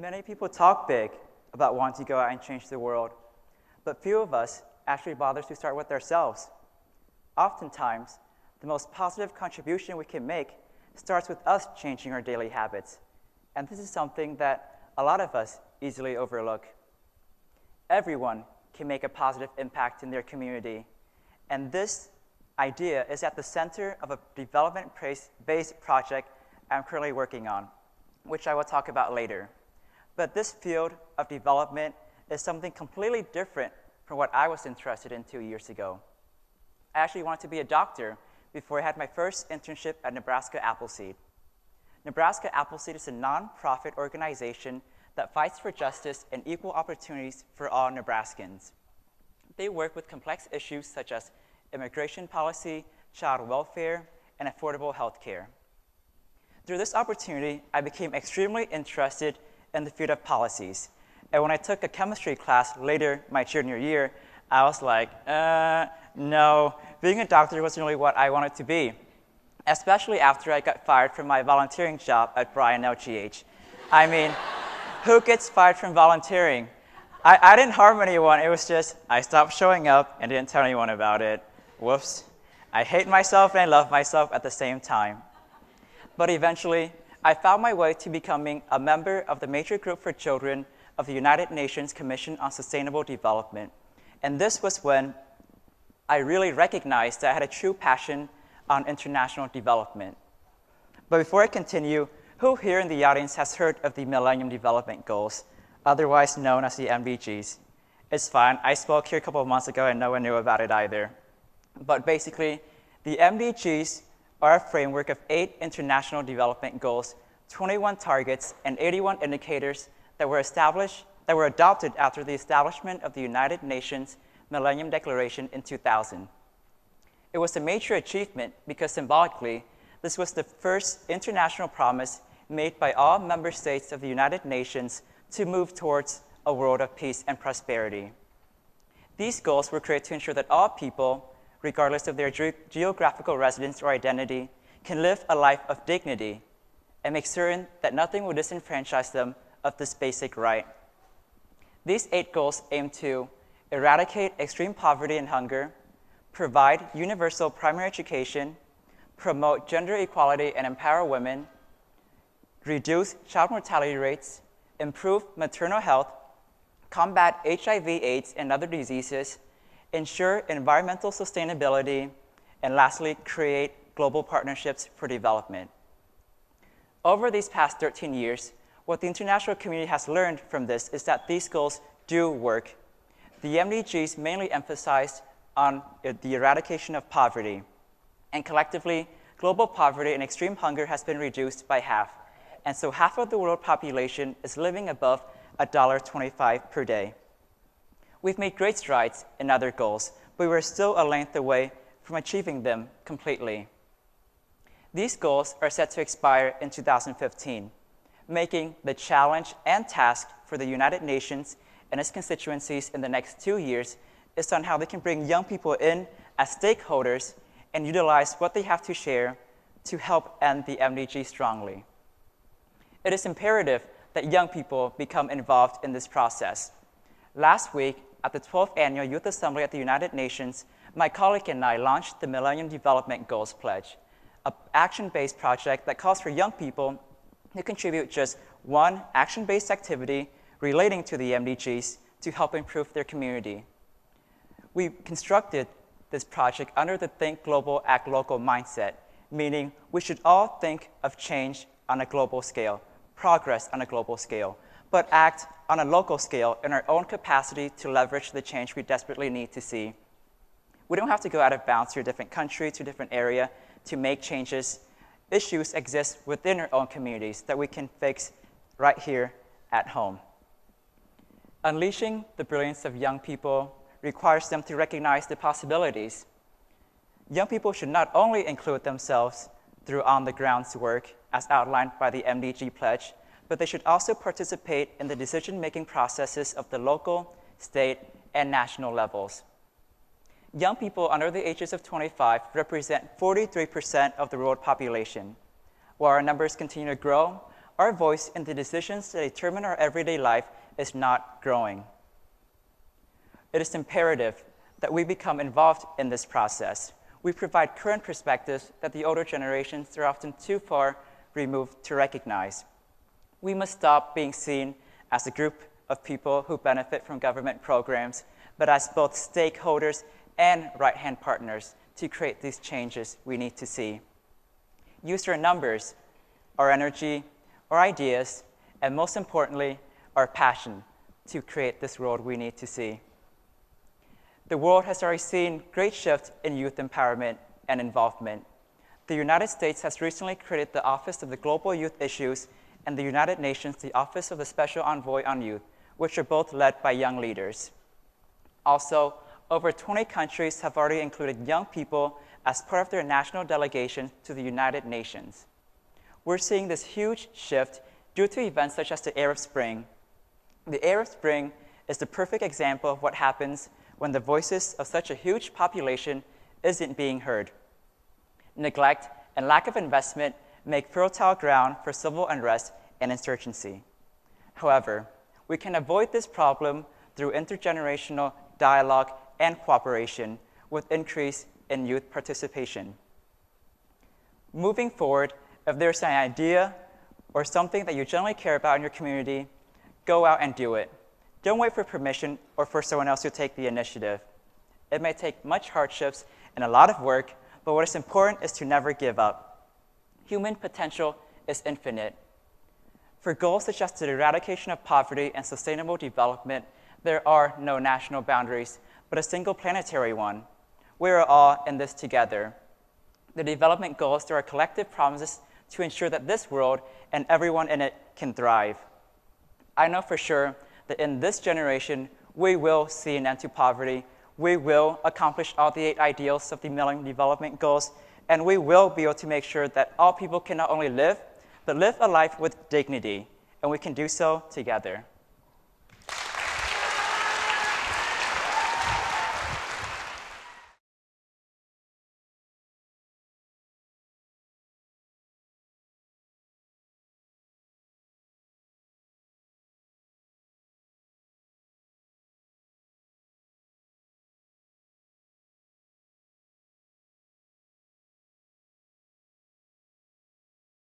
Many people talk big about wanting to go out and change the world, but few of us actually bother to start with ourselves. Oftentimes, the most positive contribution we can make starts with us changing our daily habits, and this is something that a lot of us easily overlook. Everyone can make a positive impact in their community, and this idea is at the center of a development-based project I'm currently working on, which I will talk about later. But this field of development is something completely different from what I was interested in 2 years ago. I actually wanted to be a doctor before I had my first internship at Nebraska Appleseed. Nebraska Appleseed is a nonprofit organization that fights for justice and equal opportunities for all Nebraskans. They work with complex issues such as immigration policy, child welfare, and affordable health care. Through this opportunity, I became extremely interested in the field of policies. And when I took a chemistry class later my junior year, I was like, no, being a doctor wasn't really what I wanted to be, especially after I got fired from my volunteering job at Bryan LGH. I mean, who gets fired from volunteering? I didn't harm anyone. It was just I stopped showing up and didn't tell anyone about it. Whoops. I hate myself and I love myself at the same time. But eventually, I found my way to becoming a member of the Major Group for Children of the United Nations Commission on Sustainable Development. And this was when I really recognized that I had a true passion on international development. But before I continue, who here in the audience has heard of the Millennium Development Goals, otherwise known as the Mdgs? It's fine. I spoke here a couple of months ago and no one knew about it either. But basically, the Mdgs are a framework of 8 international development goals, 21 targets, and 81 indicators that were adopted after the establishment of the United Nations Millennium Declaration in 2000. It was a major achievement because symbolically, this was the first international promise made by all member states of the United Nations to move towards a world of peace and prosperity. These goals were created to ensure that all people, regardless of their geographical residence or identity, can live a life of dignity and make certain that nothing will disenfranchise them of this basic right. These 8 goals aim to eradicate extreme poverty and hunger, provide universal primary education, promote gender equality and empower women, reduce child mortality rates, improve maternal health, combat HIV/AIDS and other diseases, ensure environmental sustainability, and lastly, create global partnerships for development. Over these past 13 years, what the international community has learned from this is that these goals do work. The MDGs mainly emphasized on the eradication of poverty, and collectively, global poverty and extreme hunger has been reduced by half, and so half of the world population is living above $1.25 per day. We've made great strides in other goals, but we're still a length away from achieving them completely. These goals are set to expire in 2015, making the challenge and task for the United Nations and its constituencies in the next 2 years is on how they can bring young people in as stakeholders and utilize what they have to share to help end the MDG strongly. It is imperative that young people become involved in this process. Last week, at the 12th Annual Youth Assembly at the United Nations, my colleague and I launched the Millennium Development Goals Pledge, an action-based project that calls for young people to contribute just one action-based activity relating to the MDGs to help improve their community. We constructed this project under the Think Global, Act Local mindset, meaning we should all think of change on a global scale, progress on a global scale, but act on a local scale in our own capacity to leverage the change we desperately need to see. We don't have to go out of bounds to a different country, to a different area to make changes. Issues exist within our own communities that we can fix right here at home. Unleashing the brilliance of young people requires them to recognize the possibilities. Young people should not only include themselves through on-the-ground work as outlined by the MDG Pledge, but they should also participate in the decision-making processes of the local, state, and national levels. Young people under the ages of 25 represent 43% of the world population. While our numbers continue to grow, our voice in the decisions that determine our everyday life is not growing. It is imperative that we become involved in this process. We provide current perspectives that the older generations are often too far removed to recognize. We must stop being seen as a group of people who benefit from government programs, but as both stakeholders and right-hand partners to create these changes we need to see. Use our numbers, our energy, our ideas, and most importantly, our passion to create this world we need to see. The world has already seen great shift in youth empowerment and involvement. The United States has recently created the Office of the Global Youth Issues and the United Nations, the Office of the Special Envoy on Youth, which are both led by young leaders. Also, over 20 countries have already included young people as part of their national delegation to the United Nations. We're seeing this huge shift due to events such as the Arab Spring. The Arab Spring is the perfect example of what happens when the voices of such a huge population isn't being heard. Neglect and lack of investment make fertile ground for civil unrest and insurgency. However, we can avoid this problem through intergenerational dialogue and cooperation with increase in youth participation. Moving forward, if there's an idea or something that you generally care about in your community, go out and do it. Don't wait for permission or for someone else to take the initiative. It may take much hardships and a lot of work, but what is important is to never give up. Human potential is infinite. For goals such as the eradication of poverty and sustainable development, there are no national boundaries, but a single planetary one. We are all in this together. The development goals are our collective promises to ensure that this world and everyone in it can thrive. I know for sure that in this generation, we will see an end to poverty, we will accomplish all the 8 ideals of the Millennium Development Goals, and we will be able to make sure that all people can not only live, but live a life with dignity, and we can do so together.